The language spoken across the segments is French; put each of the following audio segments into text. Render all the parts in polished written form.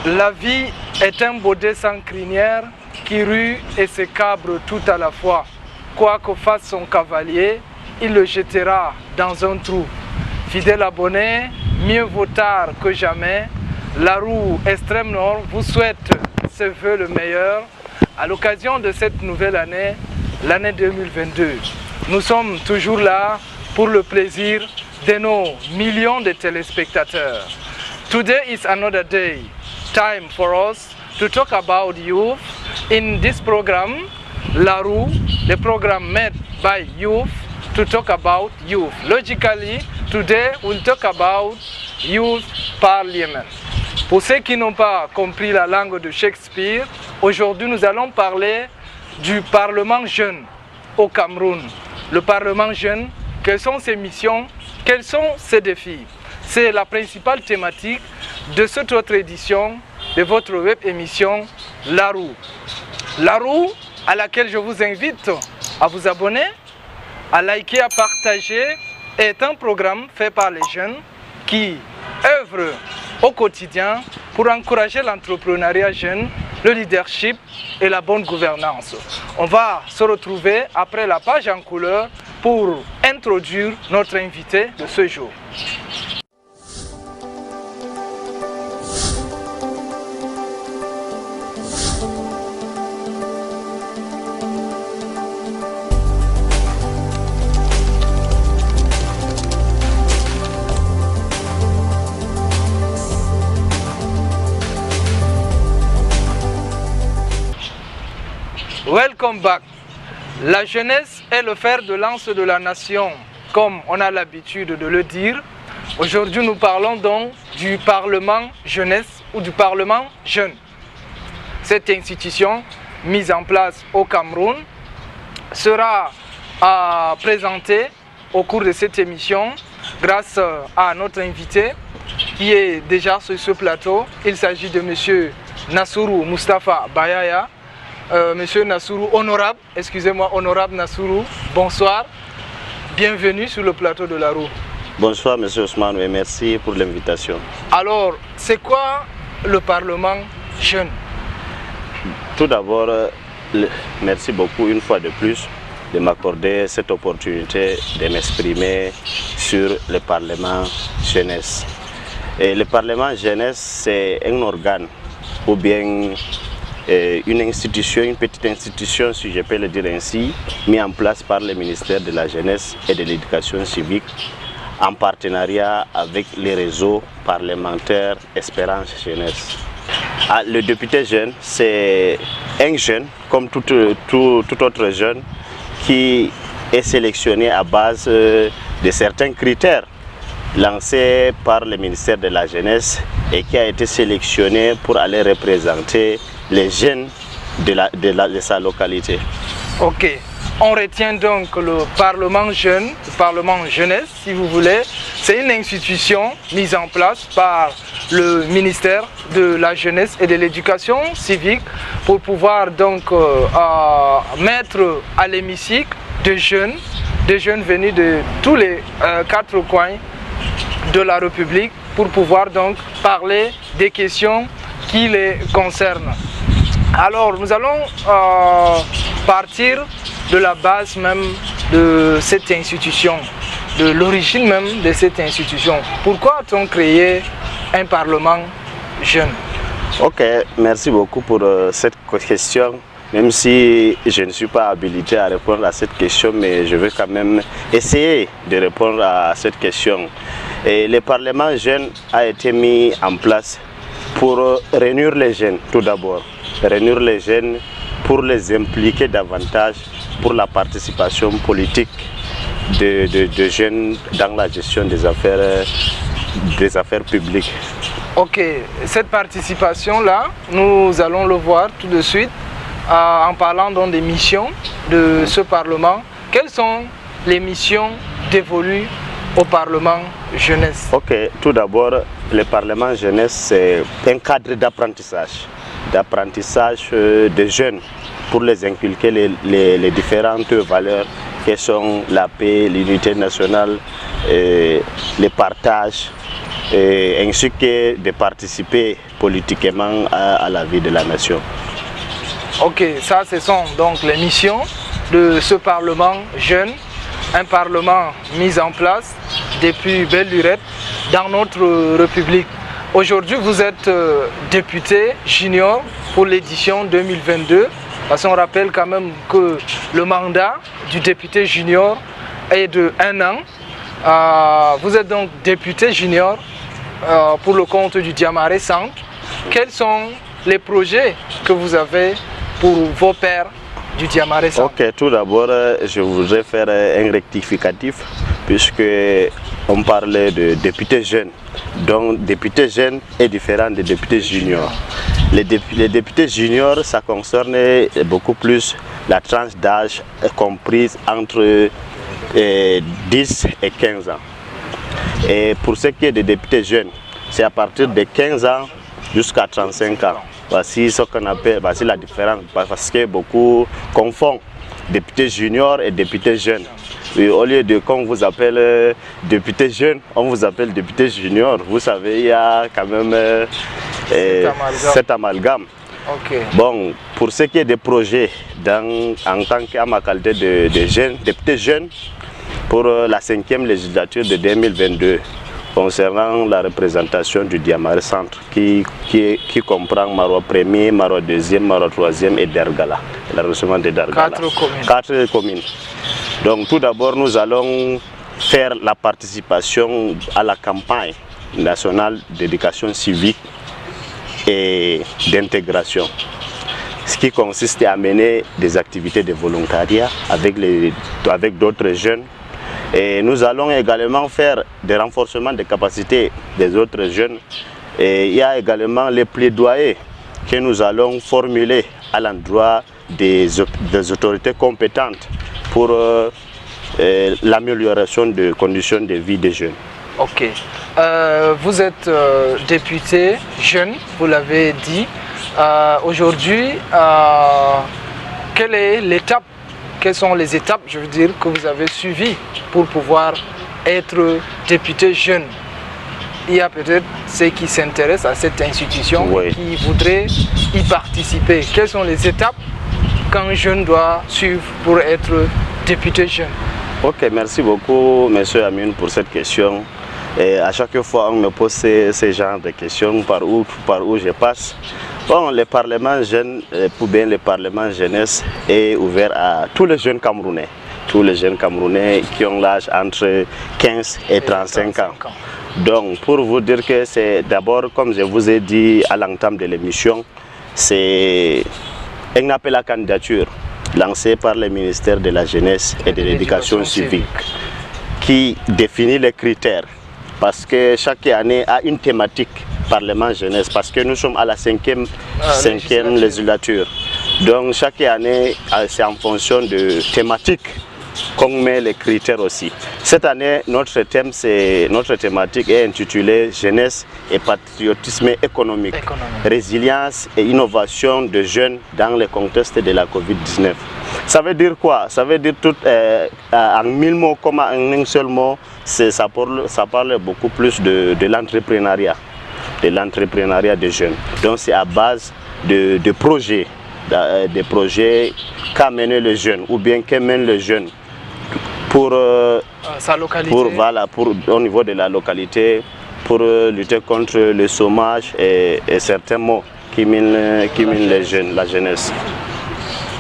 La vie est un baudet sans crinière qui rue et se cabre tout à la fois. Quoi que fasse son cavalier, il le jettera dans un trou. Fidèle abonné, mieux vaut tard que jamais. La roue Extrême Nord vous souhaite ses vœux le meilleur à l'occasion de cette nouvelle année, l'année 2022. Nous sommes toujours là pour le plaisir de nos millions de téléspectateurs. Today is another day. Time for us to talk about youth in this program, La Roue, the program made by youth to talk about youth. Logically, today we'll talk about youth parliament. Pour ceux qui n'ont pas compris la langue de Shakespeare, aujourd'hui nous allons parler du Parlement jeune au Cameroun. Le Parlement jeune, quelles sont ses missions, quels sont ses défis? C'est la principale thématique de cette autre édition de votre web émission La Roue. La Roue, à laquelle je vous invite à vous abonner, à liker, à partager, est un programme fait par les jeunes qui œuvrent au quotidien pour encourager l'entrepreneuriat jeune, le leadership et la bonne gouvernance. On va se retrouver après la page en couleur pour introduire notre invité de ce jour. Welcome back. La jeunesse est le fer de lance de la nation, comme on a l'habitude de le dire. Aujourd'hui, nous parlons donc du Parlement jeunesse ou du Parlement jeune. Cette institution mise en place au Cameroun sera présentée au cours de cette émission grâce à notre invité qui est déjà sur ce plateau. Il s'agit de M. Nassourou Moustapha Bayaya. Monsieur Nassourou, honorable, excusez-moi, honorable Nassourou, bonsoir, bienvenue sur le plateau de La Roue. Bonsoir Monsieur Ousmane et merci pour l'invitation. Alors, c'est quoi le Parlement jeune? Tout d'abord, merci beaucoup une fois de plus de m'accorder cette opportunité de m'exprimer sur le Parlement jeunesse. Et le Parlement jeunesse, c'est un organe ou bien une institution, une petite institution, si je peux le dire ainsi, mise en place par le ministère de la Jeunesse et de l'Éducation civique en partenariat avec les réseaux parlementaires Espérance Jeunesse. Le député jeune, c'est un jeune, comme tout autre jeune, qui est sélectionné à base de certains critères lancés par le ministère de la Jeunesse et qui a été sélectionné pour aller représenter les jeunes de sa localité. Ok, on retient donc le Parlement jeune, le Parlement jeunesse si vous voulez. C'est une institution mise en place par le ministère de la Jeunesse et de l'Éducation civique pour pouvoir donc mettre à l'hémicycle des jeunes venus de tous les quatre coins de la République pour pouvoir donc parler des questions qui les concernent. Alors nous allons partir de la base même de cette institution, de l'origine même de cette institution. Pourquoi a-t-on créé un Parlement jeune? Ok, merci beaucoup pour cette question. Même si je ne suis pas habilité à répondre à cette question, mais je vais quand même essayer de répondre à cette question. Et le Parlement jeune a été mis en place pour réunir les jeunes tout d'abord. Réunir les jeunes pour les impliquer davantage pour la participation politique de jeunes dans la gestion des affaires publiques. Ok, cette participation-là, nous allons le voir tout de suite en parlant donc des missions de ce Parlement. Quelles sont les missions dévolues au Parlement jeunesse? Ok, tout d'abord, le Parlement jeunesse, c'est un cadre d'apprentissage des jeunes pour les inculquer les différentes valeurs qui sont la paix, l'unité nationale, le partage ainsi que de participer politiquement à la vie de la nation. Ok, ça ce sont donc les missions de ce Parlement jeune, un Parlement mis en place depuis belle lurette dans notre République. Aujourd'hui, vous êtes député junior pour l'édition 2022, parce qu'on rappelle quand même que le mandat du député junior est de 1 an. Vous êtes donc député junior pour le compte du Diamaré Centre. Quels sont les projets que vous avez pour vos pairs du Diamaré Centre? Ok, tout d'abord, je voudrais faire un rectificatif, puisque on parlait de députés jeunes. Donc, député jeune est différent des députés juniors. Les députés juniors, ça concerne beaucoup plus la tranche d'âge comprise entre 10 et 15 ans. Et pour ce qui est des députés jeunes, c'est à partir de 15 ans jusqu'à 35 ans. Voici ce qu'on appelle, voici la différence, parce que beaucoup confondent députés juniors et députés jeunes. Et au lieu de qu'on vous appelle député jeune, on vous appelle député junior. Vous savez, il y a quand même cet amalgame. Okay. Bon, pour ce qui est des projets, en tant qu'à ma qualité de jeune, député jeune, pour la 5e législature de 2022, concernant la représentation du Diamaré Centre, qui comprend Marois 1er, Marois 2e, Marois 3e et Dergala, l'arrondissement de Dergala. 4 communes. 4 communes. Donc tout d'abord, nous allons faire la participation à la campagne nationale d'éducation civique et d'intégration, ce qui consiste à mener des activités de volontariat avec d'autres jeunes. Et nous allons également faire des renforcements des capacités des autres jeunes. Et il y a également les plaidoyers que nous allons formuler à l'endroit des autorités compétentes pour l'amélioration des conditions de vie des jeunes. Ok. Vous êtes député jeune, vous l'avez dit. Aujourd'hui, quelle est l'étape? Quelles sont les étapes, je veux dire, que vous avez suivies pour pouvoir être député jeune? Il y a peut-être ceux qui s'intéressent à cette institution, oui, qui voudraient y participer. Quelles sont les étapes qu'un jeune doit suivre pour être député jeune? Ok, merci beaucoup, monsieur Amine, pour cette question. Et à chaque fois, on me pose ces genres de questions, par où je passe. Bon, le Parlement jeune, pour bien le Parlement jeunesse, est ouvert à tous les jeunes Camerounais. Tous les jeunes Camerounais qui ont l'âge entre 15 et 35 ans. Donc, pour vous dire que c'est d'abord, comme je vous ai dit à l'entame de l'émission, c'est un appel à candidature lancé par le ministère de la Jeunesse et de l'Éducation civique qui définit les critères. Parce que chaque année a une thématique Parlement jeunesse, parce que nous sommes à la 5e législature. Donc chaque année, c'est en fonction de thématiques qu'on met les critères aussi. Cette année, notre thématique est intitulée Jeunesse et patriotisme économique, résilience et innovation de jeunes dans le contexte de la Covid-19. Ça veut dire quoi? Ça veut dire tout en 1000 mots comme en un seul mot, ça parle beaucoup plus de l'entrepreneuriat. De l'entrepreneuriat des jeunes. Donc c'est à base de projets, qu'a mené le jeune ou bien qu'a mené le jeune pour sa localité, au niveau de la localité, pour lutter contre le chômage et certains mots qui minent les jeunes, la jeunesse.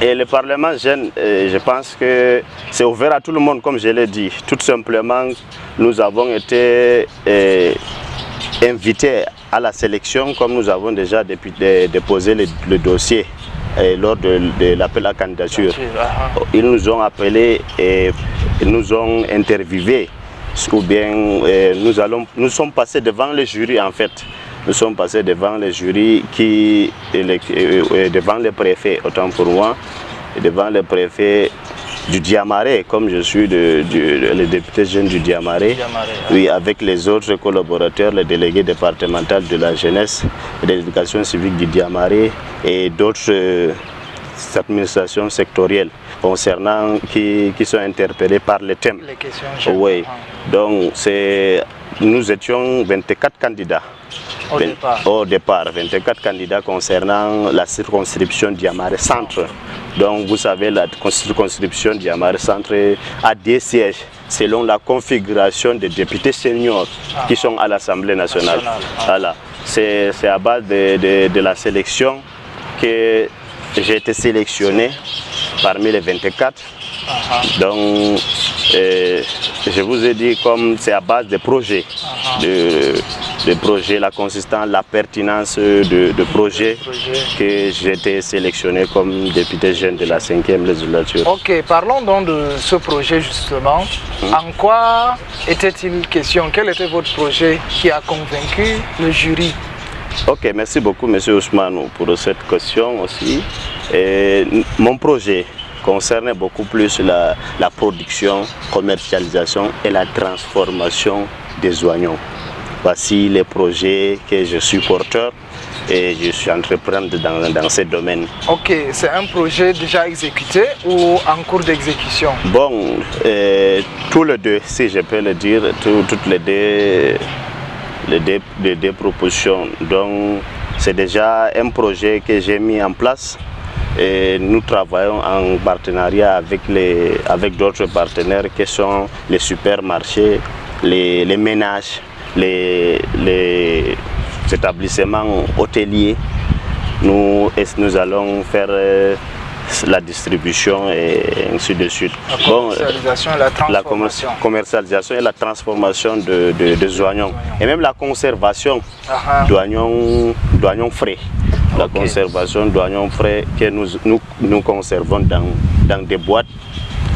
Et le Parlement jeune, je pense que c'est ouvert à tout le monde, comme je l'ai dit. Tout simplement, nous avons été invités à la sélection, comme nous avons déjà déposé le dossier lors de l'appel à candidature. Ils nous ont appelés et nous ont interviewés, ou bien nous sommes passés devant le jury en fait. Nous sommes passés devant le jury devant le préfet, autant pour moi, devant le préfet du Diamaré, comme je suis le député jeune du Diamaré, oui, avec les autres collaborateurs, les délégués départementaux de la jeunesse et de l'éducation civique du Diamaré et d'autres administrations sectorielles qui sont interpellées par les thèmes. Les questions. Oui. Donc c'est nous étions 24 candidats. Au départ, 24 candidats concernant la circonscription Diamare Centre. Donc vous savez, la circonscription Diamare Centre a des sièges selon la configuration des députés seniors qui sont à l'Assemblée nationale. Voilà. C'est à base de la sélection que j'ai été sélectionné parmi les 24. Donc, je vous ai dit, comme c'est à base de projets, de projets, la consistance, la pertinence de projets, que j'ai été sélectionné comme député jeune de la 5e législature. Ok, parlons donc de ce projet justement. En quoi était-il question? Quel était votre projet qui a convaincu le jury? Ok, merci beaucoup M. Ousmane pour cette question aussi. Mon projet concerne beaucoup plus la production, commercialisation et la transformation des oignons. Voici les projets que je suis porteur et je suis entrepreneur dans ce domaine. Ok, c'est un projet déjà exécuté ou en cours d'exécution? Bon, tous les deux, si je peux le dire, toutes les deux propositions. Donc, c'est déjà un projet que j'ai mis en place. Et nous travaillons en partenariat avec d'autres partenaires qui sont les supermarchés, les ménages, les établissements hôteliers. Nous allons faire la distribution et ainsi de suite. La commercialisation et la transformation. La commercialisation et la transformation des oignons. Et même la conservation d'oignons frais. La conservation d'oignons frais que nous conservons dans des boîtes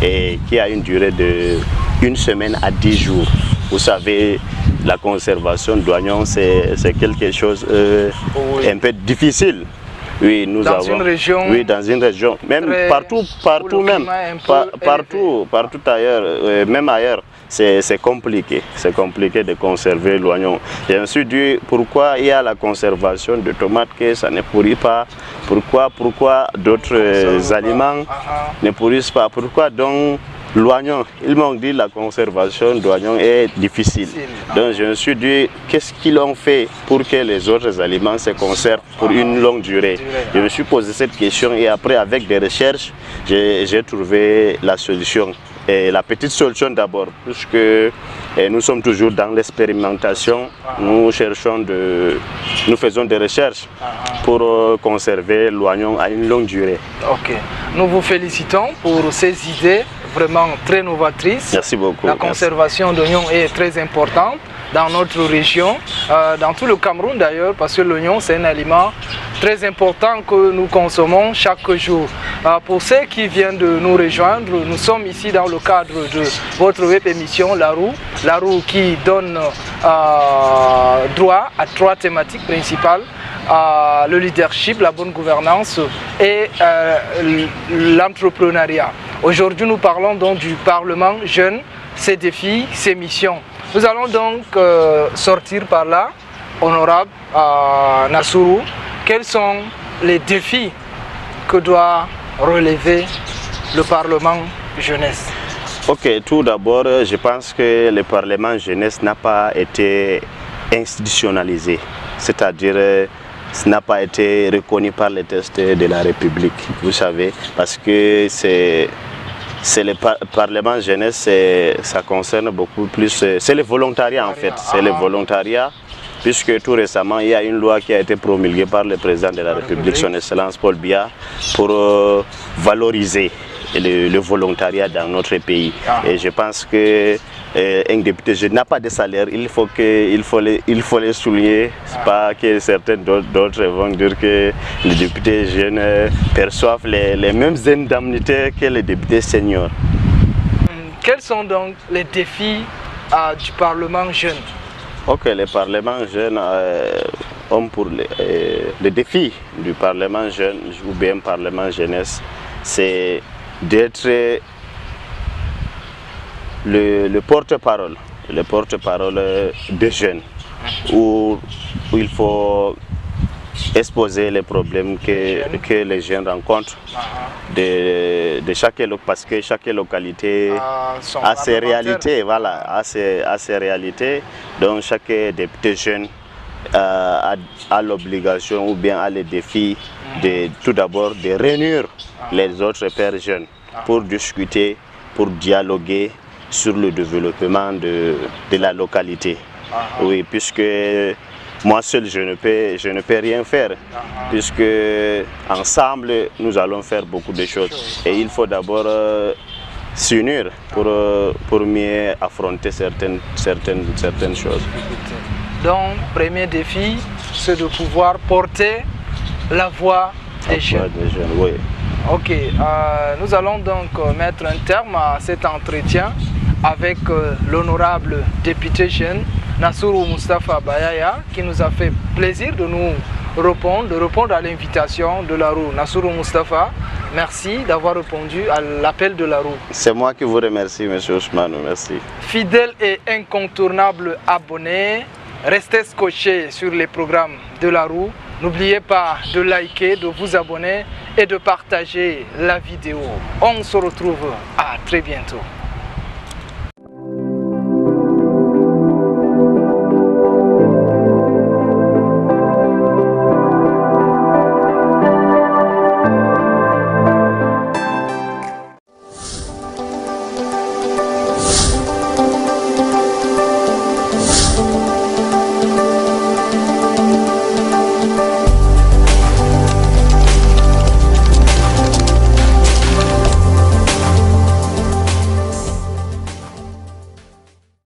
et qui a une durée de 1 semaine à 10 jours. Vous savez, la conservation d'oignons, c'est quelque chose un peu difficile. Oui, dans une région, même partout ailleurs, même ailleurs, c'est compliqué de conserver l'oignon. Je me suis dit pourquoi il y a la conservation de tomates que ça ne pourrit pas, pourquoi d'autres aliments ne pourrissent pas, pourquoi donc l'oignon, ils m'ont dit la conservation d'oignon est difficile. Donc je me suis dit, qu'est-ce qu'ils ont fait pour que les autres aliments se conservent pour une longue durée? Je me suis posé cette question et après, avec des recherches, j'ai trouvé la solution. Et la petite solution d'abord, puisque nous sommes toujours dans l'expérimentation, nous faisons des recherches pour conserver l'oignon à une longue durée. Ok, nous vous félicitons pour ces idées vraiment très novatrices. Merci beaucoup. La conservation d'oignons est très importante dans notre région, dans tout le Cameroun d'ailleurs, parce que l'oignon c'est un aliment très important que nous consommons chaque jour. Pour ceux qui viennent de nous rejoindre, nous sommes ici dans le cadre de votre web émission La Roue qui donne droit à 3 thématiques principales: le leadership, la bonne gouvernance et l'entrepreneuriat. Aujourd'hui, nous parlons donc du Parlement jeune, ses défis, ses missions. Nous allons donc sortir par là, honorable Nassourou. Quels sont les défis que doit relever le Parlement jeunesse? Ok, tout d'abord, je pense que le Parlement jeunesse n'a pas été institutionnalisé, c'est-à-dire n'a pas été reconnu par les tests de la République, vous savez, parce que c'est le Parlement jeunesse, ça concerne beaucoup plus, c'est le volontariat en fait, c'est le volontariat, puisque tout récemment il y a une loi qui a été promulguée par le président de la République, son excellence Paul Biya, pour valoriser le volontariat dans notre pays. Et je pense que un député jeune n'a pas de salaire, il faut les souligner. C'est pas que certains d'autres vont dire que les députés jeunes perçoivent les mêmes indemnités que les députés seniors. Quels sont donc les défis du Parlement jeune? Ok, les parlements jeunes ont pour les défis du Parlement jeune ou bien Parlement jeunesse, c'est d'être le porte-parole des jeunes, où il faut exposer les problèmes que les jeunes rencontrent de chaque parce que chaque localité a ses réalités, voilà, a ses réalités. Donc chaque député jeune a l'obligation ou bien a le défi de tout d'abord de réunir les autres pères jeunes pour discuter, pour dialoguer sur le développement de la localité. Oui, puisque moi seul je ne peux rien faire, puisque ensemble nous allons faire beaucoup de choses. Et il faut d'abord s'unir pour mieux affronter certaines choses. Donc, premier défi, c'est de pouvoir porter la voix des jeunes. Oui. Ok, nous allons donc mettre un terme à cet entretien avec l'honorable député jeune Nassourou Moustapha Bayaya, qui nous a fait plaisir de nous répondre à l'invitation de la roue. Nassourou Moustapha, merci d'avoir répondu à l'appel de la roue. C'est moi qui vous remercie, M. Ousmane, merci. Fidèle et incontournable abonné, restez scotchés sur les programmes de la roue. N'oubliez pas de liker, de vous abonner et de partager la vidéo. On se retrouve à très bientôt.